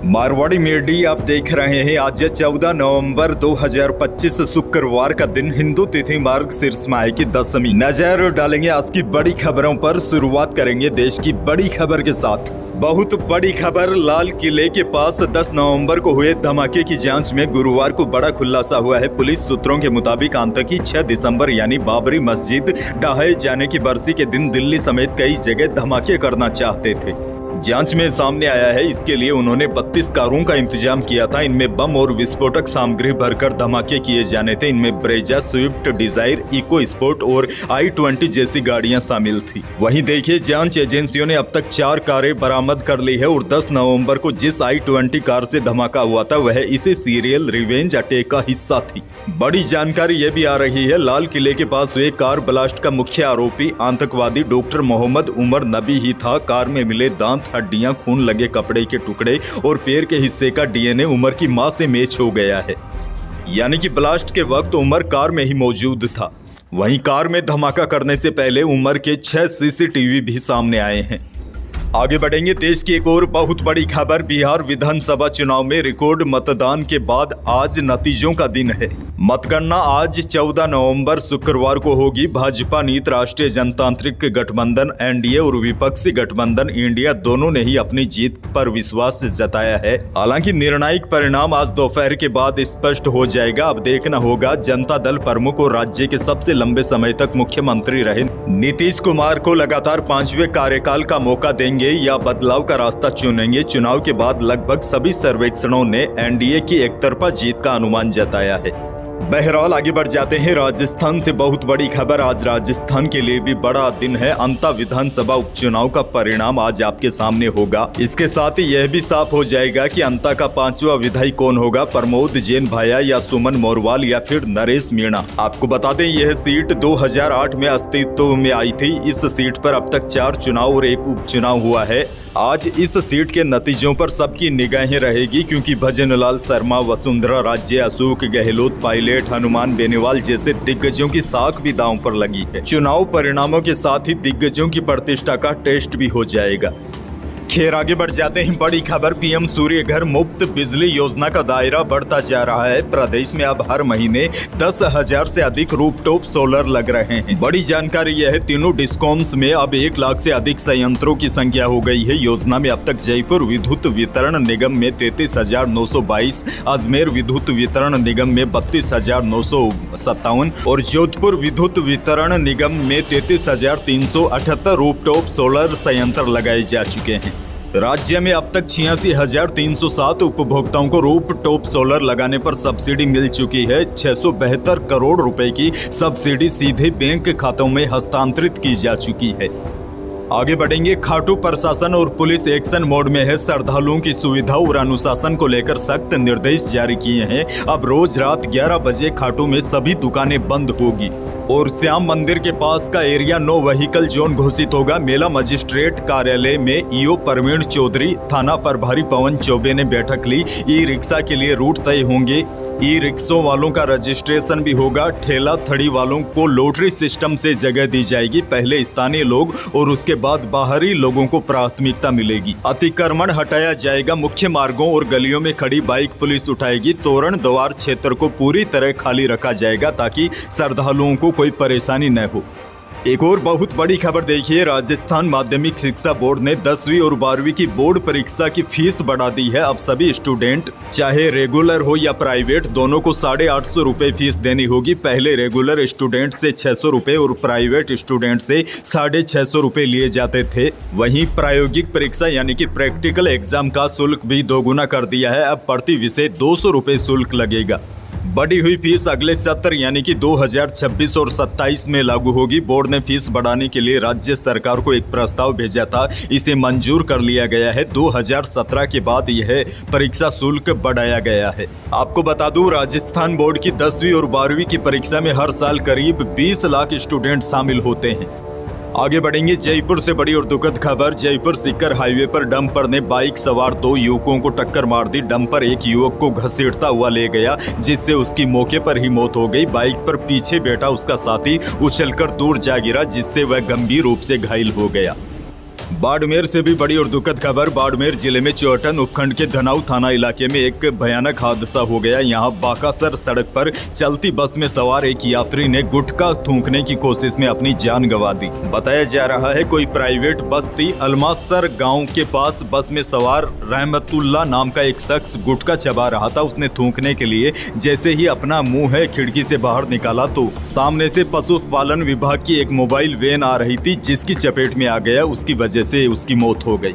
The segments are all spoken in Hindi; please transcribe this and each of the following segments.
मारवाड़ी मीडिया आप देख रहे हैं। आज 14 नवंबर 2025 शुक्रवार का दिन, हिंदू तिथि मार्गशीर्ष माह की दशमी। नजर डालेंगे आज की बड़ी खबरों पर। शुरुआत करेंगे देश की बड़ी खबर के साथ। बहुत बड़ी खबर, लाल किले के पास 10 नवंबर को हुए धमाके की जांच में गुरुवार को बड़ा खुलासा हुआ है। पुलिस सूत्रों के मुताबिक आतंकी 6 दिसंबर यानी बाबरी मस्जिद ढहाए जाने की बरसी के दिन दिल्ली समेत कई जगह धमाके करना चाहते थे। जांच में सामने आया है, इसके लिए उन्होंने 32 कारों का इंतजाम किया था। इनमें बम और विस्फोटक सामग्री भरकर धमाके किए जाने थे। इनमें Brezza, Swift Dzire, EcoSport और i20 जैसी गाड़ियां शामिल थी। वहीं देखिए, जांच एजेंसियों ने अब तक 4 कारें बरामद कर ली है और 10 नवंबर को जिस i20 कार से धमाका हुआ था वह इसी सीरियल रिवेंज अटैक का हिस्सा थी। बड़ी जानकारी यह भी आ रही है, लाल किले के पास हुए कार ब्लास्ट का मुख्य आरोपी आतंकवादी डॉक्टर मोहम्मद उमर नबी ही था। कार में मिले दांत, हड्डियां, खून लगे कपड़े के टुकड़े और पैर के हिस्से का डीएनए उमर की मां से मैच हो गया है, यानी कि ब्लास्ट के वक्त उमर कार में ही मौजूद था। वहीं कार में धमाका करने से पहले उमर के 6 सीसीटीवी भी सामने आए हैं। आगे बढ़ेंगे, देश की एक और बहुत बड़ी खबर। बिहार विधानसभा चुनाव में रिकॉर्ड मतदान के बाद आज नतीजों का दिन है। मतगणना आज 14 नवंबर शुक्रवार को होगी। भाजपा नीत राष्ट्रीय जनतांत्रिक गठबंधन एनडीए और विपक्षी गठबंधन इंडिया दोनों ने ही अपनी जीत पर विश्वास जताया है। हालांकि निर्णायक परिणाम आज दोपहर के बाद स्पष्ट हो जाएगा। अब देखना होगा जनता दल प्रमुख और राज्य के सबसे लंबे समय तक मुख्यमंत्री रहे नीतीश कुमार को लगातार 5वें कार्यकाल का मौका देंगे या बदलाव का रास्ता चुनेंगे। चुनाव के बाद लगभग सभी सर्वेक्षणों ने एनडीए की एकतरफा जीत का अनुमान जताया है। बहरहाल आगे बढ़ जाते हैं। राजस्थान से बहुत बड़ी खबर। आज राजस्थान के लिए भी बड़ा दिन है। अंता विधानसभा उपचुनाव का परिणाम आज आपके सामने होगा। इसके साथ ही यह भी साफ हो जाएगा कि अंता का 5वां विधायक कौन होगा, प्रमोद जैन भाया या सुमन मोरवाल या फिर नरेश मीणा। आपको बता दें, यह सीट 2008 में अस्तित्व में आई थी। इस सीट पर अब तक 4 चुनाव और 1 उपचुनाव हुआ है। आज इस सीट के नतीजों पर सबकी निगाहें रहेगी, क्योंकि भजनलाल शर्मा, वसुंधरा राजे, अशोक गहलोत, पायलट, हनुमान बेनीवाल जैसे दिग्गजों की साख भी दांव पर लगी है। चुनाव परिणामों के साथ ही दिग्गजों की प्रतिष्ठा का टेस्ट भी हो जाएगा। खैर आगे बढ़ जाते हैं। बड़ी खबर, पीएम सूर्य घर मुफ्त बिजली योजना का दायरा बढ़ता जा रहा है। प्रदेश में अब हर महीने 10,000 से अधिक रूफटॉप सोलर लग रहे हैं। बड़ी जानकारी यह है, तीनों डिस्कॉम्स में अब 1 लाख से अधिक संयंत्रों की संख्या हो गई है। योजना में अब तक जयपुर विद्युत वितरण निगम में 33,922, अजमेर विद्युत वितरण निगम में 32,957 और जोधपुर विद्युत वितरण निगम में 33,378 रूफटॉप सोलर संयंत्र लगाए जा चुके हैं। राज्य में अब तक 86,307 उपभोक्ताओं को रूफ टॉप सोलर लगाने पर सब्सिडी मिल चुकी है। 672 करोड़ रुपए की सब्सिडी सीधे बैंक खातों में हस्तांतरित की जा चुकी है। आगे बढ़ेंगे। खाटू प्रशासन और पुलिस एक्शन मोड में है। श्रद्धालुओं की सुविधा और अनुशासन को लेकर सख्त निर्देश जारी किए हैं। अब रोज रात 11 बजे खाटू में सभी दुकानें बंद होगी और श्याम मंदिर के पास का एरिया नो व्हीकल जोन घोषित होगा। मेला मजिस्ट्रेट कार्यालय में ईओ प्रवीण चौधरी, थाना प्रभारी पवन चौबे ने बैठक ली। ई रिक्शा के लिए रूट तय होंगे। ई रिक्शों वालों का रजिस्ट्रेशन भी होगा। ठेला थड़ी वालों को लॉटरी सिस्टम से जगह दी जाएगी। पहले स्थानीय लोग और उसके बाद बाहरी लोगों को प्राथमिकता मिलेगी। अतिक्रमण हटाया जाएगा। मुख्य मार्गों और गलियों में खड़ी बाइक पुलिस उठाएगी। तोरण द्वार क्षेत्र को पूरी तरह खाली रखा जाएगा ताकि श्रद्धालुओं को कोई परेशानी न हो। एक और बहुत बड़ी खबर देखिए, राजस्थान माध्यमिक शिक्षा बोर्ड ने 10वीं और 12वीं की बोर्ड परीक्षा की फीस बढ़ा दी है। अब सभी स्टूडेंट, चाहे रेगुलर हो या प्राइवेट, दोनों को 850 रुपये फीस देनी होगी। पहले रेगुलर स्टूडेंट से 600 रुपये और प्राइवेट स्टूडेंट से 650 रुपये लिए जाते थे। वहीं प्रायोगिक परीक्षा यानी कि प्रैक्टिकल एग्जाम का शुल्क भी दोगुना कर दिया है। अब प्रति विषय 200 रुपये शुल्क लगेगा। बढ़ी हुई फीस अगले सत्र यानी कि 2026 और 27 में लागू होगी। बोर्ड ने फीस बढ़ाने के लिए राज्य सरकार को एक प्रस्ताव भेजा था, इसे मंजूर कर लिया गया है। 2017 के बाद यह परीक्षा शुल्क बढ़ाया गया है। आपको बता दूं, राजस्थान बोर्ड की 10वीं और 12वीं की परीक्षा में हर साल करीब 20 लाख स्टूडेंट शामिल होते हैं। आगे बढ़ेंगे। जयपुर से बड़ी और दुखद खबर, जयपुर सीकर हाईवे पर डंपर ने बाइक सवार 2 युवकों को टक्कर मार दी। डंपर एक युवक को घसीटता हुआ ले गया, जिससे उसकी मौके पर ही मौत हो गई। बाइक पर पीछे बैठा उसका साथी उछलकर दूर जा गिरा, जिससे वह गंभीर रूप से घायल हो गया। बाड़मेर से भी बड़ी और दुखद खबर। बाड़मेर जिले में चौहटन उपखंड के धनाऊ थाना इलाके में एक भयानक हादसा हो गया। यहां बाकासर सड़क पर चलती बस में सवार एक यात्री ने गुटखा थूकने की कोशिश में अपनी जान गंवा दी। बताया जा रहा है कोई प्राइवेट बस थी। अलमासर गांव के पास बस में सवार रहमतुल्ला नाम का एक शख्स गुटखा चबा रहा था। उसने थूकने के लिए जैसे ही अपना मुंह खिड़की से बाहर निकाला तो सामने से पशुपालन विभाग की एक मोबाइल वैन आ रही थी, जिसकी चपेट में आ गया। उसकी वजह से उसकी मौत हो गई।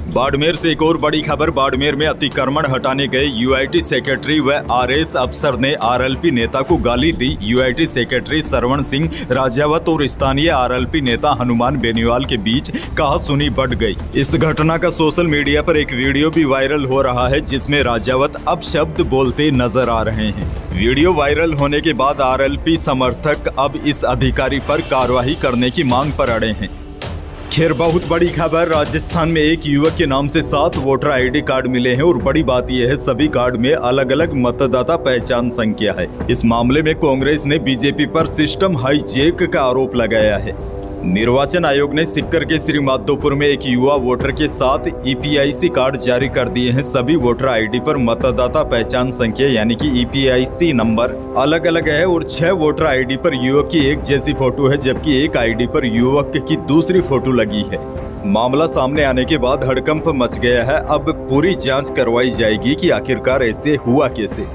बाड़मेर से एक और बड़ी खबर। बाड़मेर में अतिक्रमण हटाने गए यूआईटी सेक्रेटरी व आरएस अफसर ने आरएलपी नेता को गाली दी। यूआईटी सेक्रेटरी सरवण सिंह राजावत और स्थानीय आरएलपी नेता हनुमान बेनीवाल के बीच कहासुनी बढ़ गई। इस घटना का सोशल मीडिया पर एक वीडियो भी वायरल हो रहा है, जिसमें राजावत अपशब्द बोलते नजर आ रहे हैं। वीडियो वायरल होने के बाद आरएलपी समर्थक अब इस अधिकारी पर कार्रवाई करने की मांग पर अड़े हैं। खैर, बहुत बड़ी खबर। राजस्थान में एक युवक के नाम से 7 वोटर आईडी कार्ड मिले हैं और बड़ी बात यह है सभी कार्ड में अलग अलग मतदाता पहचान संख्या है। इस मामले में कांग्रेस ने बीजेपी पर सिस्टम हाईजैक का आरोप लगाया है। निर्वाचन आयोग ने सिक्कर के श्री माधोपुर में एक युवा वोटर के 7 ईपीआईसी कार्ड जारी कर दिए हैं। सभी वोटर आईडी पर मतदाता पहचान संख्या यानी कि ईपीआईसी नंबर अलग अलग है और 6 वोटर आईडी पर युवक की एक जैसी फोटो है, जबकि एक आईडी पर युवक की दूसरी फोटो लगी है। मामला सामने आने के बाद हड़कंप मच गया है। अब पूरी जांच करवाई जाएगी कि आखिरकार ऐसे हुआ कैसे।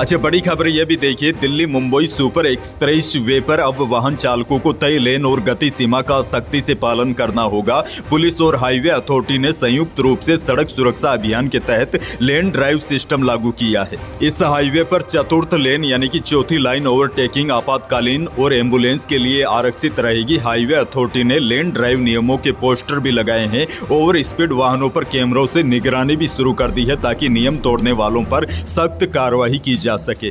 अच्छा, बड़ी खबर यह भी देखिए, Delhi Mumbai super express way पर अब वाहन चालकों को तय लेन और गति सीमा का सख्ती से पालन करना होगा। पुलिस और हाईवे अथॉरिटी ने संयुक्त रूप से सड़क सुरक्षा अभियान के तहत लेन ड्राइव सिस्टम लागू किया है। इस हाईवे पर चतुर्थ लेन यानी कि चौथी लाइन ओवरटेकिंग आपातकालीन और एम्बुलेंस के लिए आरक्षित रहेगी। हाईवे अथॉरिटी ने लेन ड्राइव नियमों के पोस्टर भी लगाए हैं। ओवर स्पीड वाहनों पर कैमरों से निगरानी भी शुरू कर दी है ताकि नियम तोड़ने वालों पर सख्त कार्रवाई की जा सके।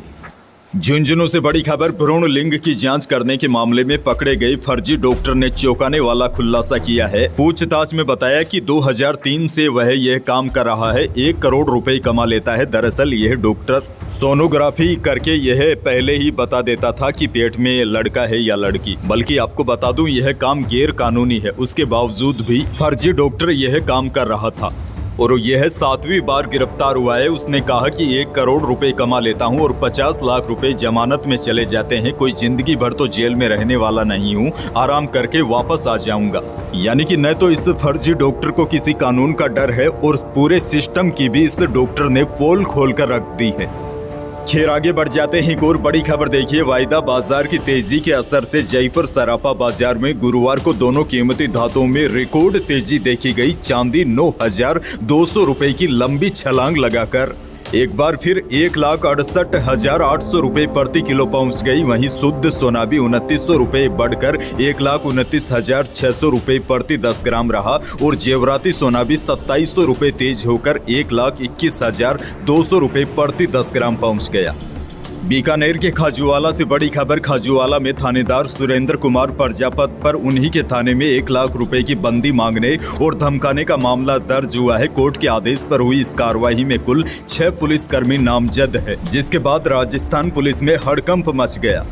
झुंझुनू से बड़ी खबर। भ्रूण लिंग की जांच करने के मामले में पकड़े गए फर्जी डॉक्टर ने चौंकाने वाला खुलासा किया है। पूछताछ में बताया कि 2003 से वह यह काम कर रहा है। 1 करोड़ रुपए कमा लेता है। दरअसल यह डॉक्टर सोनोग्राफी करके यह पहले ही बता देता था कि पेट में लड़का है या लड़की। बल्कि आपको बता दूं, यह काम गैर कानूनी है। उसके बावजूद भी फर्जी डॉक्टर यह काम कर रहा था और यह 7वीं बार गिरफ्तार हुआ है। उसने कहा कि 1 करोड़ रुपए कमा लेता हूं और 50 लाख रुपए जमानत में चले जाते हैं। कोई जिंदगी भर तो जेल में रहने वाला नहीं हूं, आराम करके वापस आ जाऊंगा। यानी कि न तो इस फर्जी डॉक्टर को किसी कानून का डर है और पूरे सिस्टम की भी इस डॉक्टर ने पोल खोल कर रख दी है। खैर, आगे बढ़ जाते हैं। एक और बड़ी खबर देखिए, वायदा बाजार की तेजी के असर से जयपुर सराफा बाजार में गुरुवार को दोनों कीमती धातुओं में रिकॉर्ड तेजी देखी गई। चांदी 9,200 रुपए की लंबी छलांग लगाकर एक बार फिर 1,68,800 रुपए प्रति किलो पहुंच गई। वहीं शुद्ध सोना भी 2,900 रुपए बढ़कर 1,29,600 रुपए प्रति 10 ग्राम रहा और जेवराती सोना भी 2,700 रुपए तेज होकर 1,21,200 रुपए प्रति 10 ग्राम पहुंच गया। बीकानेर के खाजूवाला से बड़ी खबर। खाजूवाला में थानेदार सुरेंद्र कुमार प्रजापत पर उन्हीं के थाने में 1 लाख रुपए की बंदी मांगने और धमकाने का मामला दर्ज हुआ है। कोर्ट के आदेश पर हुई इस कार्रवाई में कुल 6 पुलिसकर्मी नामजद है, जिसके बाद राजस्थान पुलिस में हड़कंप मच गया।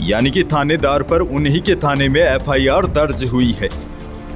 यानी कि थानेदार पर उन्हीं के थाने में FIR दर्ज हुई है।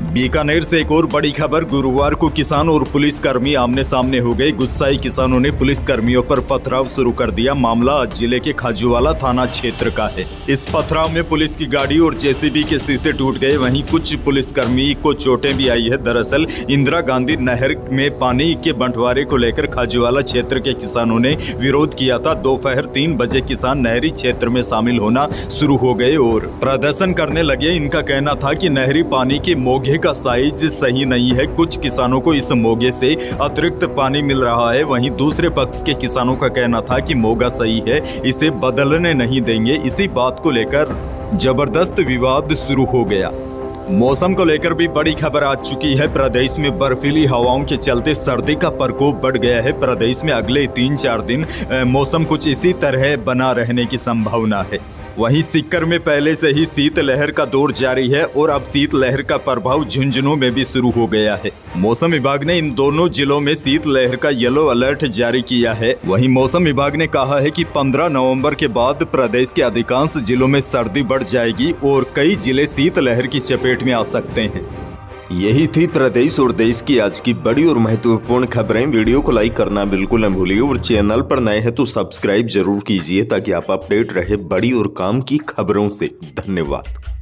बीकानेर से एक और बड़ी खबर। गुरुवार को किसान और पुलिसकर्मी आमने सामने हो गए। गुस्साए किसानों ने पुलिसकर्मियों पर पथराव शुरू कर दिया। मामला जिले के खाजूवाला थाना क्षेत्र का है। इस पथराव में पुलिस की गाड़ी और जेसीबी के शीशे टूट गए। वहीं कुछ पुलिसकर्मी को चोटें भी आई है। दरअसल इंदिरा गांधी नहर में पानी के बंटवारे को लेकर खाजूवाला क्षेत्र के किसानों ने विरोध किया था। दोपहर 3 बजे किसान नहरी क्षेत्र में शामिल होना शुरू हो गए और प्रदर्शन करने लगे। इनका कहना था कि नहरी पानी के मोगे का साइज सही नहीं है। कुछ किसानों को इस मोगे से अतिरिक्त पानी मिल रहा है। वहीं दूसरे पक्ष के किसानों का कहना था कि मोगा सही है, इसे बदलने नहीं देंगे। इसी बात को लेकर जबरदस्त विवाद शुरू हो गया। मौसम को लेकर भी बड़ी खबर आ चुकी है। प्रदेश में बर्फीली हवाओं के चलते सर्दी का प्रकोप बढ़ गया है। प्रदेश में अगले 3-4 दिन मौसम कुछ इसी तरह बना रहने की संभावना है। वहीं सिक्कर में पहले से ही शीतलहर का दौर जारी है और अब शीतलहर का प्रभाव झुंझुनू में भी शुरू हो गया है। मौसम विभाग ने इन दोनों जिलों में शीतलहर का येलो अलर्ट जारी किया है। वहीं मौसम विभाग ने कहा है कि 15 नवंबर के बाद प्रदेश के अधिकांश जिलों में सर्दी बढ़ जाएगी और कई जिले शीतलहर की चपेट में आ सकते हैं। यही थी प्रदेश और देश की आज की बड़ी और महत्वपूर्ण खबरें। वीडियो को लाइक करना बिल्कुल न भूलिए और चैनल पर नए हैं तो सब्सक्राइब जरूर कीजिए ताकि आप अपडेट रहे बड़ी और काम की खबरों से। धन्यवाद।